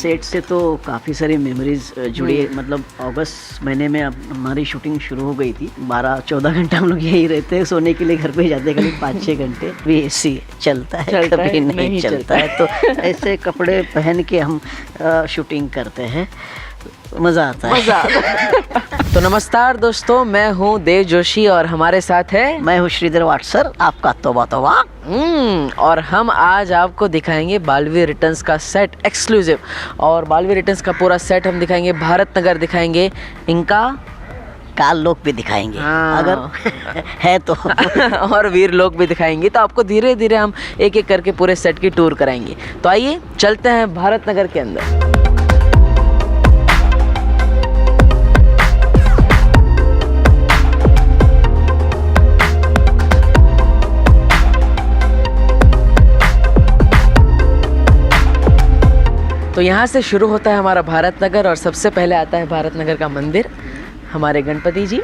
Set से तो काफ़ी सारी मेमोरीज जुड़ी है। मतलब अगस्त महीने में हमारी शूटिंग शुरू हो गई थी। 12-14 घंटा हम लोग यही रहते हैं, सोने के लिए घर पे जाते हैं करीब 5-6 घंटे। भी एसी चलता है कभी नहीं चलता है, तो ऐसे कपड़े पहन के हम शूटिंग करते हैं, मज़ा आता है। तो नमस्कार दोस्तों, मैं हूँ देव जोशी और हमारे साथ है मैं हूँ श्रीधर वाटसर, आपका तौबा तौबा। और हम आज आपको दिखाएंगे बालवीर रिटर्न्स का सेट एक्सक्लूसिव। और बालवीर रिटर्न्स का पूरा सेट हम दिखाएंगे, भारत नगर दिखाएंगे, इनका काल लोक भी दिखाएंगे अगर है तो और वीर लोक भी दिखाएंगे। तो आपको धीरे धीरे हम एक एक करके पूरे सेट की टूर कराएंगे। तो आइए चलते हैं भारत नगर के अंदर। तो यहाँ से शुरू होता है हमारा भारत नगर और सबसे पहले आता है भारत नगर का मंदिर, हमारे गणपति जी।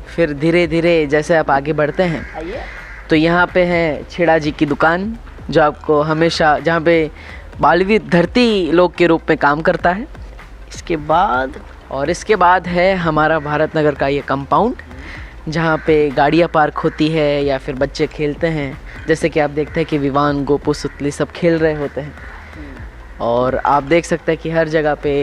फिर धीरे धीरे जैसे आप आगे बढ़ते हैं तो यहाँ पे है छेड़ा जी की दुकान, जो आपको हमेशा, जहाँ पे बालवीर धरती लोक के रूप में काम करता है। इसके बाद है हमारा भारत नगर का ये कंपाउंड, जहाँ पे गाड़ियाँ पार्क होती है या फिर बच्चे खेलते हैं। जैसे कि आप देखते हैं कि विवान, गोपू, सुतली सब खेल रहे होते हैं। और आप देख सकते हैं कि हर जगह पे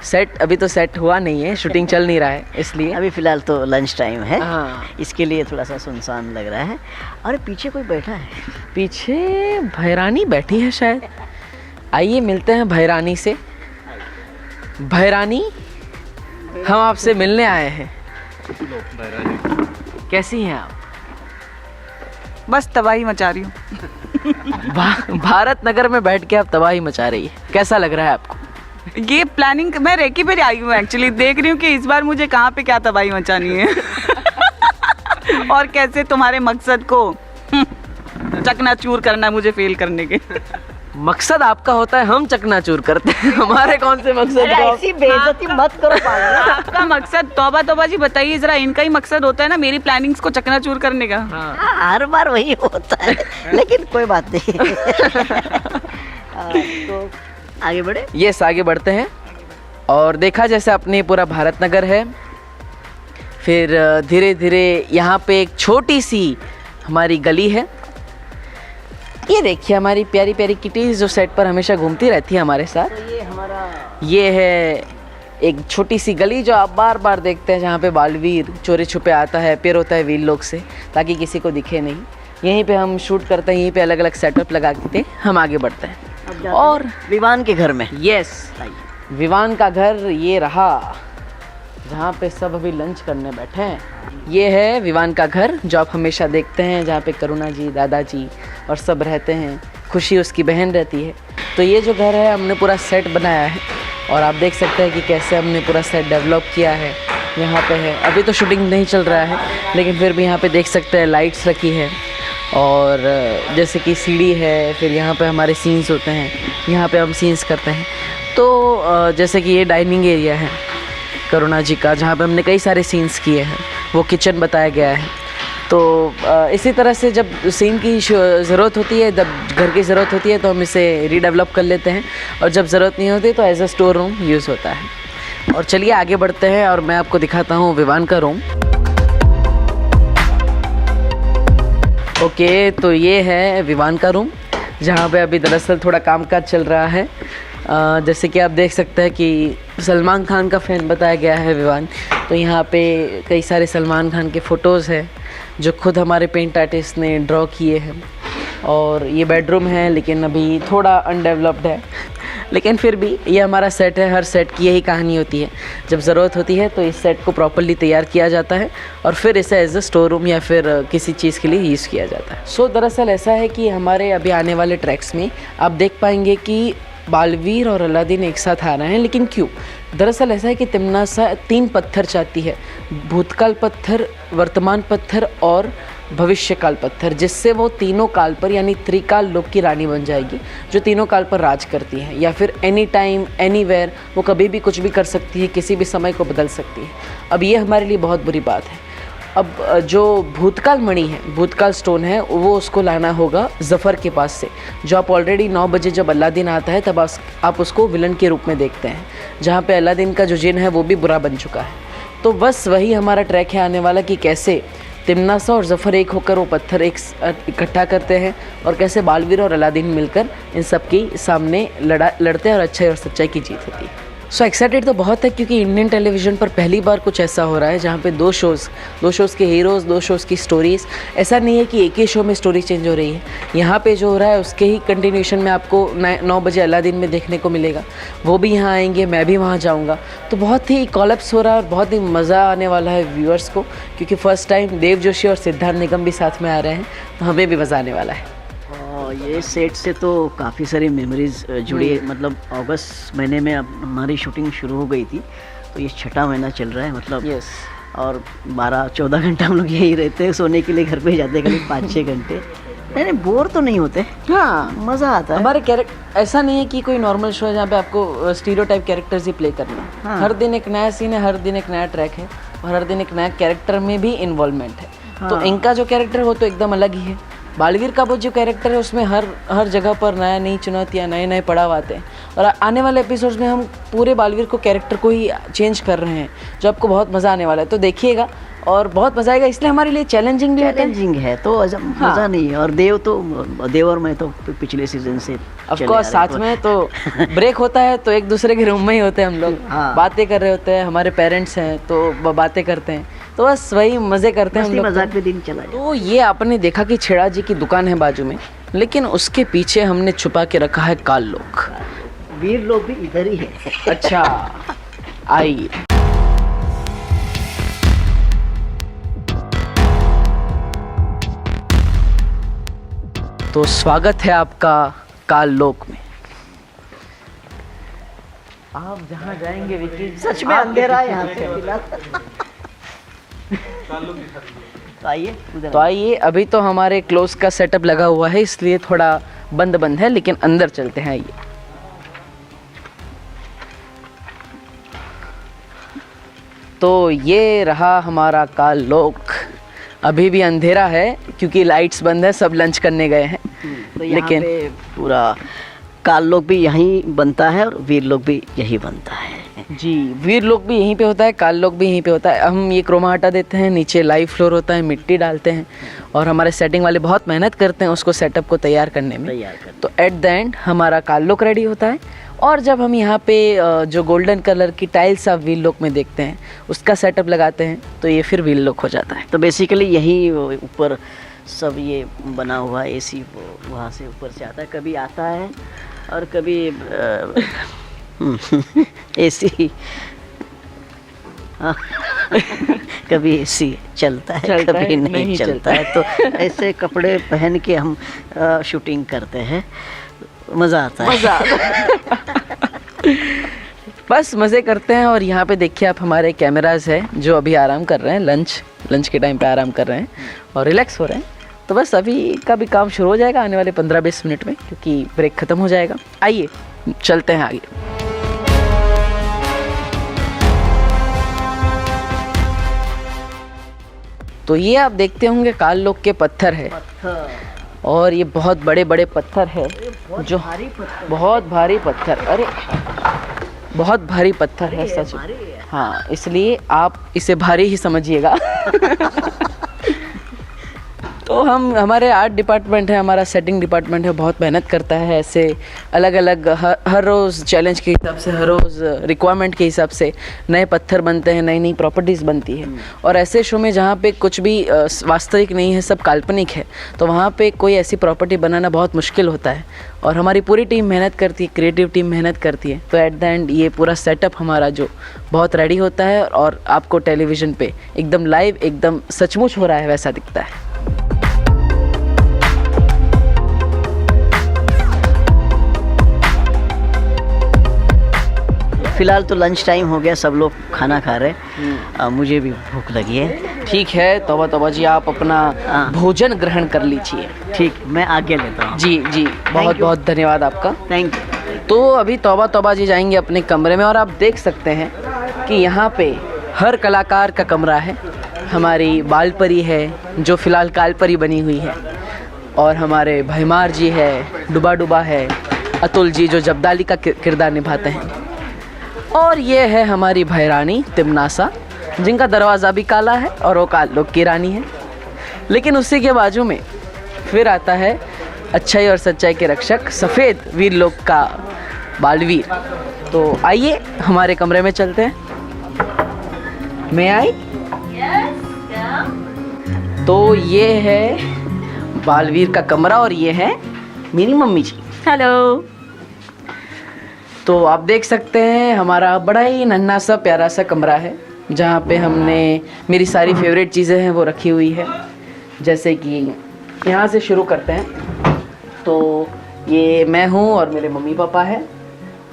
सेट, अभी तो सेट हुआ नहीं है, शूटिंग चल नहीं रहा है, इसलिए अभी फ़िलहाल तो लंच टाइम है। हाँ, इसके लिए थोड़ा सा सुनसान लग रहा है। अरे पीछे कोई बैठा है, पीछे भैरानी बैठी है शायद। आइए मिलते हैं भैरानी से। भैरानी, हम आपसे मिलने आए हैं। कैसी हैं आप? बस तबाही मचा रही हूँ। भारत नगर में बैठ के आप तबाही मचा रही है, कैसा लग रहा है आपको? ये प्लानिंग मैं रेकी पे आई हूँ एक्चुअली, देख रही हूँ कि इस बार मुझे कहाँ पे क्या तबाही मचानी है और कैसे तुम्हारे मकसद को चकनाचूर करना है मुझे फेल करने के। मकसद आपका होता है, हम चकनाचूर करते हैं। हमारे कौन से मकसद? ऐसी बेइज्जती मत करो पागल। आपका मकसद, तौबा तौबा जी बताइए जरा, इनका ही मकसद होता है ना मेरी प्लानिंग्स को चकनाचूर करने का। हर बार वही होता है, लेकिन कोई बात नहीं। तो आगे बढ़े। यस, आगे बढ़ते हैं। और देखा जैसे अपने पूरा भारत नगर है, फिर धीरे धीरे यहाँ पे एक छोटी सी हमारी गली है। ये देखिए हमारी प्यारी प्यारी किटीज जो सेट पर हमेशा घूमती रहती है हमारे साथ। तो ये है एक छोटी सी गली जो आप बार बार देखते हैं, जहाँ पे बालवीर चोरी छुपे आता है, पेर होता है वीर लोग से, ताकि किसी को दिखे नहीं। यहीं पे हम शूट करते हैं, यहीं पे अलग अलग सेटअप लगा के हम आगे बढ़ते हैं। और विवान के घर में, यस, विवान का घर ये रहा, जहाँ पे सब अभी लंच करने बैठे हैं। ये है विवान का घर जो आप हमेशा देखते हैं, जहाँ पे करुणा जी, दादाजी और सब रहते हैं। खुशी उसकी बहन रहती है। तो ये जो घर है हमने पूरा सेट बनाया है और आप देख सकते हैं कि कैसे हमने पूरा सेट डेवलप किया है। यहाँ पे है, अभी तो शूटिंग नहीं चल रहा है, लेकिन फिर भी यहाँ पे देख सकते हैं लाइट्स रखी है और जैसे कि सीढ़ी है। फिर यहाँ पे हमारे सीन्स होते हैं, यहाँ पे हम सीन्स करते हैं। तो जैसे कि ये डाइनिंग एरिया है करुणा जी का, जहाँ पे हमने कई सारे सीन्स किए हैं। वो किचन बताया गया है। तो इसी तरह से जब सीन की ज़रूरत होती है, जब घर की ज़रूरत होती है, तो हम इसे रीडेवलप कर लेते हैं, और जब ज़रूरत नहीं होती तो as a store room use होता है। और चलिए आगे बढ़ते हैं और मैं आपको दिखाता हूँ विवान का रूम। ओके, तो ये है विवान का रूम, जहाँ पे अभी दरअसल थोड़ा कामकाज चल रहा है। जैसे कि आप देख सकते हैं कि सलमान खान का फ़ैन बताया गया है विवान। तो यहाँ पे कई सारे सलमान खान के फ़ोटोज़ हैं जो खुद हमारे पेंट आर्टिस्ट ने ड्रॉ किए हैं। और ये बेडरूम है, लेकिन अभी थोड़ा अनडेवलप्ड है, लेकिन फिर भी ये हमारा सेट है। हर सेट की यही कहानी होती है, जब ज़रूरत होती है तो इस सेट को प्रॉपर्ली तैयार किया जाता है और फिर इसे एज अ स्टोर रूम या फिर किसी चीज़ के लिए यूज़ किया जाता है। सो दरअसल ऐसा है कि हमारे अभी आने वाले ट्रैक्स में आप देख पाएंगे कि बालवीर और अलादीन एक साथ आ रहे हैं, लेकिन क्यों? दरअसल ऐसा है कि तिम्नासा 3 पत्थर चाहती है, भूतकाल पत्थर, वर्तमान पत्थर और भविष्यकाल पत्थर, जिससे वो तीनों काल पर यानी त्रिकाल लोक की रानी बन जाएगी, जो तीनों काल पर राज करती है, या फिर एनी टाइम एनीवेयर, वो कभी भी कुछ भी कर सकती है, किसी भी समय को बदल सकती है। अब ये हमारे लिए बहुत बुरी बात है। अब जो भूतकाल मणि है, भूतकाल स्टोन है, वो उसको लाना होगा ज़फ़र के पास से, जो आप ऑलरेडी 9 बजे जब अलादीन आता है तब आप उसको विलन के रूप में देखते हैं, जहाँ पे अलादीन का जो जिन है वो भी बुरा बन चुका है। तो बस वही हमारा ट्रैक है आने वाला कि कैसे तिम्नासा और ज़फ़र एक होकर वो पत्थर इकट्ठा करते हैं और कैसे बालवीर और अलादीन मिलकर इन सब के सामने लड़ते हैं और अच्छाई और सच्चाई की जीत होती है। सो एक्साइटेड तो बहुत है क्योंकि इंडियन टेलीविज़न पर पहली बार कुछ ऐसा हो रहा है जहाँ पे दो शोज़ के हीरोज़, 2 शोज़ की स्टोरीज़। ऐसा नहीं है कि एक ही शो में स्टोरी चेंज हो रही है, यहाँ पे जो हो रहा है उसके ही कंटिन्यूशन में आपको 9 बजे अलादीन में देखने को मिलेगा। वो भी यहाँ आएंगे, मैं भी वहाँ जाऊँगा, तो बहुत ही कॉलअप्स हो रहा है और बहुत ही मज़ा आने वाला है व्यूअर्स को, क्योंकि फ़र्स्ट टाइम देव जोशी और सिद्धार्थ निगम भी साथ में आ रहे हैं, तो हमें भी मज़ा आने वाला है। ये सेट से तो काफ़ी सारी मेमोरीज जुड़ी है। मतलब अगस्त महीने में अब हमारी शूटिंग शुरू हो गई थी, तो ये 6ठा महीना चल रहा है मतलब। यस। और 12-14 घंटा हम लोग यही रहते हैं, सोने के लिए घर पे जाते हैं करीब 5-6 घंटे। नहीं बोर तो नहीं होते, हाँ मज़ा आता है। हमारे कैरेक्टर ऐसा नहीं है कि कोई नॉर्मल शो है जहाँ पे आपको स्टीरियोटाइप कैरेक्टर्स ही प्ले करना है। हाँ। हर दिन एक नया सीन है, हर दिन एक नया ट्रैक है और हर दिन एक नया कैरेक्टर में भी इन्वॉल्वमेंट है। तो हाँ। इनका जो कैरेक्टर है वो तो एकदम अलग ही है। बालवीर का वो जो कैरेक्टर है उसमें हर जगह पर नई चुनौतियाँ, नए पड़ाव आते हैं और आने वाले एपिसोड्स में हम पूरे बालवीर को कैरेक्टर को ही चेंज कर रहे हैं, जो आपको बहुत मज़ा आने वाला है। तो देखिएगा और बहुत मज़ा आएगा, इसलिए हमारे लिए चैलेंजिंग भी है। तो मज़ा नहीं है। और देव और मैं तो पिछले सीजन से ऑफकोर्स साथ में तो ब्रेक होता है तो एक दूसरे के रूम में ही होते हैं हम लोग। हाँ। बातें कर रहे होते हैं, हमारे पेरेंट्स हैं तो बातें करते हैं, तो बस वही मज़े करते हैं हम लोग। मजाक में दिन चला जाए। तो ये आपने देखा कि छेड़ा जी की दुकान है बाजू में, लेकिन उसके पीछे हमने छुपा के रखा है काल लोग। वीर लोग भी इधर ही है। अच्छा आइए। तो स्वागत है आपका काल लोक में। आप जहाँ जाएंगे विकी, सच में अंधेरा है यहाँ पे फिलहाल। तो आइए उधर। तो आइए, अभी तो हमारे क्लोज का सेटअप लगा हुआ है इसलिए थोड़ा बंद है, लेकिन अंदर चलते हैं। आइए। तो ये रहा हमारा काल लोक। अभी भी अंधेरा है क्योंकि लाइट्स बंद है, सब लंच करने गए हैं। तो लेकिन पूरा काल लोक भी यहीं बनता है और वीर लोक भी यही बनता है। जी, वीर लोक भी यहीं पे होता है, काल लोक भी यहीं पे होता है। हम ये क्रोमा हटा देते हैं, नीचे लाइव फ्लोर होता है, मिट्टी डालते हैं और हमारे सेटिंग वाले बहुत मेहनत करते हैं उसको सेटअप को तैयार करने में। तो एट द एंड हमारा काल लोक रेडी होता है और जब हम यहाँ पे जो गोल्डन कलर की टाइल्स आप व्हील लोक में देखते हैं उसका सेटअप लगाते हैं तो ये फिर व्हील लोक हो जाता है। तो बेसिकली यही ऊपर सब ये बना हुआ एसी वहाँ से ऊपर से आता है, कभी आता है और कभी एसी कभी एसी चलता है कभी नहीं चलता है। तो ऐसे कपड़े पहन के हम शूटिंग करते हैं, मज़ा आता है। बस मज़े करते हैं। और यहाँ पे देखिए आप, हमारे कैमराज हैं जो अभी आराम कर रहे हैं, लंच के टाइम पे आराम कर रहे हैं और रिलैक्स हो रहे हैं। तो बस अभी का भी काम शुरू हो जाएगा आने वाले 15-20 मिनट में, क्योंकि ब्रेक ख़त्म हो जाएगा। आइए चलते हैं आगे। तो ये आप देखते होंगे काल लोक के पत्थर है और ये बहुत बड़े बड़े पत्थर है, जो बहुत भारी पत्थर, अरे बहुत भारी पत्थर है सच में। हाँ, इसलिए आप इसे भारी ही समझिएगा। तो हमारे आर्ट डिपार्टमेंट है, हमारा सेटिंग डिपार्टमेंट है, बहुत मेहनत करता है ऐसे अलग अलग हर रोज़ चैलेंज के हिसाब से, हर रोज़ रिक्वायरमेंट के हिसाब से नए पत्थर बनते हैं, नई प्रॉपर्टीज़ बनती है। और ऐसे शो में जहाँ पे कुछ भी वास्तविक नहीं है, सब काल्पनिक है, तो वहाँ पे कोई ऐसी प्रॉपर्टी बनाना बहुत मुश्किल होता है और हमारी पूरी टीम मेहनत करती है, क्रिएटिव टीम मेहनत करती है। तो एट द एंड ये पूरा सेटअप हमारा जो बहुत रेडी होता है और आपको टेलीविज़न पे एकदम लाइव, एकदम सचमुच हो रहा है वैसा दिखता है। फिलहाल तो लंच टाइम हो गया, सब लोग खाना खा रहे हैं, मुझे भी भूख लगी है। ठीक है, तौबा जी आप अपना भोजन ग्रहण कर लीजिए। ठीक, मैं आगे लेता हूँ। जी बहुत बहुत धन्यवाद आपका। Thank you. तो अभी तौबा जी जाएंगे अपने कमरे में और आप देख सकते हैं कि यहाँ पे हर कलाकार का कमरा है, हमारी बाल परी है जो फ़िलहाल काल परी बनी हुई है, और हमारे भैमार जी है, डुबा डुबा है, अतुल जी जो जबदाली का किरदार निभाते हैं, और ये है हमारी भैरानी तिमनासा जिनका दरवाज़ा भी काला है और वो काल लोग की रानी है। लेकिन उसी के बाजू में फिर आता है अच्छाई और सच्चाई के रक्षक सफ़ेद वीर लोक का बालवीर। तो आइए हमारे कमरे में चलते हैं। मैं आई तो ये है बालवीर का कमरा और ये है मेरी मम्मी जी। हेलो। तो आप देख सकते हैं हमारा बड़ा ही नन्हा सा प्यारा सा कमरा है जहाँ पे हमने मेरी सारी फेवरेट चीज़ें हैं वो रखी हुई है। जैसे कि यहाँ से शुरू करते हैं तो ये मैं हूँ और मेरे मम्मी पापा है,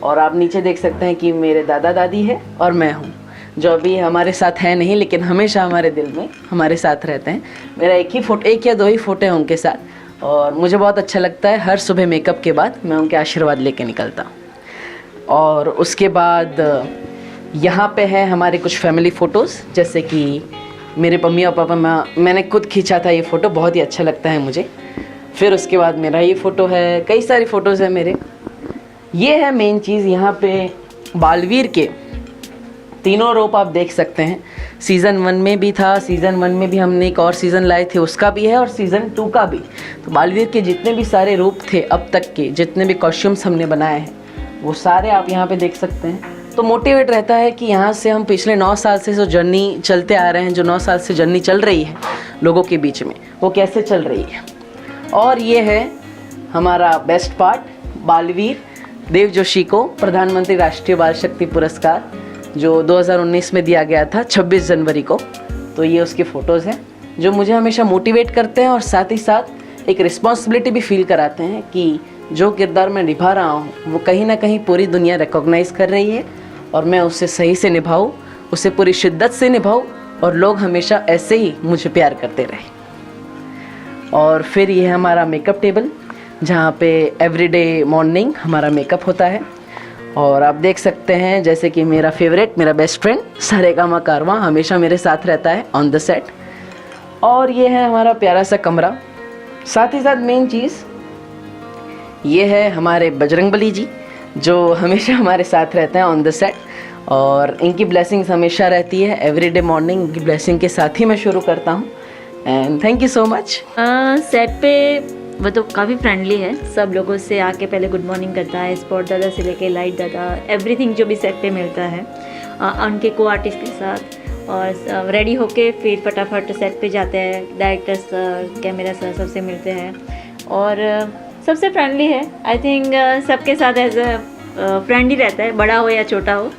और आप नीचे देख सकते हैं कि मेरे दादा दादी है और मैं हूँ जो अभी हमारे साथ है नहीं, लेकिन हमेशा हमारे दिल में हमारे साथ रहते हैं। मेरा एक या दो ही फ़ोटो है उनके साथ, और मुझे बहुत अच्छा लगता है हर सुबह मेकअप के बाद मैं उनके आशीर्वाद लेके निकलता हूँ। और उसके बाद यहाँ पे है हमारे कुछ फैमिली फ़ोटोज़, जैसे कि मेरे मम्मी और पापा मैंने खुद खींचा था ये फ़ोटो, बहुत ही अच्छा लगता है मुझे। फिर उसके बाद मेरा ये फ़ोटो है, कई सारी फ़ोटोज़ हैं मेरे। ये है मेन चीज़, यहाँ पे बालवीर के तीनों रूप आप देख सकते हैं। सीज़न 1 में भी था, सीज़न 1 में भी हमने एक और सीज़न लाए थे, उसका भी है, और सीज़न 2 का भी। तो बालवीर के जितने भी सारे रूप थे अब तक के, जितने भी कॉस्ट्यूम्स हमने बनाए हैं वो सारे आप यहाँ पे देख सकते हैं। तो मोटिवेट रहता है कि यहाँ से हम पिछले 9 साल से जो जर्नी चलते आ रहे हैं, जो 9 साल से जर्नी चल रही है लोगों के बीच में, वो कैसे चल रही है। और ये है हमारा बेस्ट पार्ट, बालवीर देव जोशी को प्रधानमंत्री राष्ट्रीय बाल शक्ति पुरस्कार जो 2019 में दिया गया था 26 जनवरी को। तो ये उसकी फ़ोटोज़ हैं जो मुझे हमेशा मोटिवेट करते हैं, और साथ ही साथ एक रिस्पॉन्सिबिलिटी भी फील कराते हैं कि जो किरदार मैं निभा रहा हूँ वो कहीं ना कहीं पूरी दुनिया रिकॉग्नाइज़ कर रही है, और मैं उसे सही से निभाऊँ, उसे पूरी शिद्दत से निभाऊँ, और लोग हमेशा ऐसे ही मुझे प्यार करते रहे। और फिर ये है हमारा मेकअप टेबल जहाँ पे एवरीडे मॉर्निंग हमारा मेकअप होता है। और आप देख सकते हैं जैसे कि मेरा फेवरेट, मेरा बेस्ट फ्रेंड सारेगामा कारवां हमेशा मेरे साथ रहता है ऑन द सेट। और ये है हमारा प्यारा सा कमरा। साथ ही साथ मेन चीज़ ये है हमारे बजरंगबली जी जो हमेशा हमारे साथ रहते हैं ऑन द सेट, और इनकी ब्लेसिंग्स हमेशा रहती है। एवरीडे मॉर्निंग इनकी ब्लेसिंग के साथ ही मैं शुरू करता हूँ। And thank you so much. Set पे वो तो काफ़ी फ्रेंडली है, सब लोगों से आके पहले गुड मॉर्निंग करता है, स्पॉट दादा से लेके लाइट दादा, एवरीथिंग जो भी सेट पे मिलता है उनके को आर्टिस्ट के साथ, और रेडी होके फिर फटाफट सेट पे जाते हैं, डायरेक्टर सर, कैमरा सर सबसे मिलते हैं, और सबसे फ्रेंडली है। आई थिंक सबके साथ एज अ फ्रेंड ही रहता है, बड़ा हो या छोटा हो,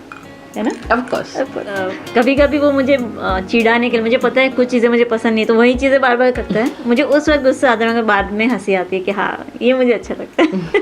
है ना। ऑफ कोर्स कभी कभी वो मुझे चिढ़ाने के लिए, मुझे पता है कुछ चीज़ें मुझे पसंद नहीं तो वही चीज़ें बार बार करता है, मुझे उस वक्त गुस्सा आता है, मगर बाद में हंसी आती है कि हाँ ये मुझे अच्छा लगता है।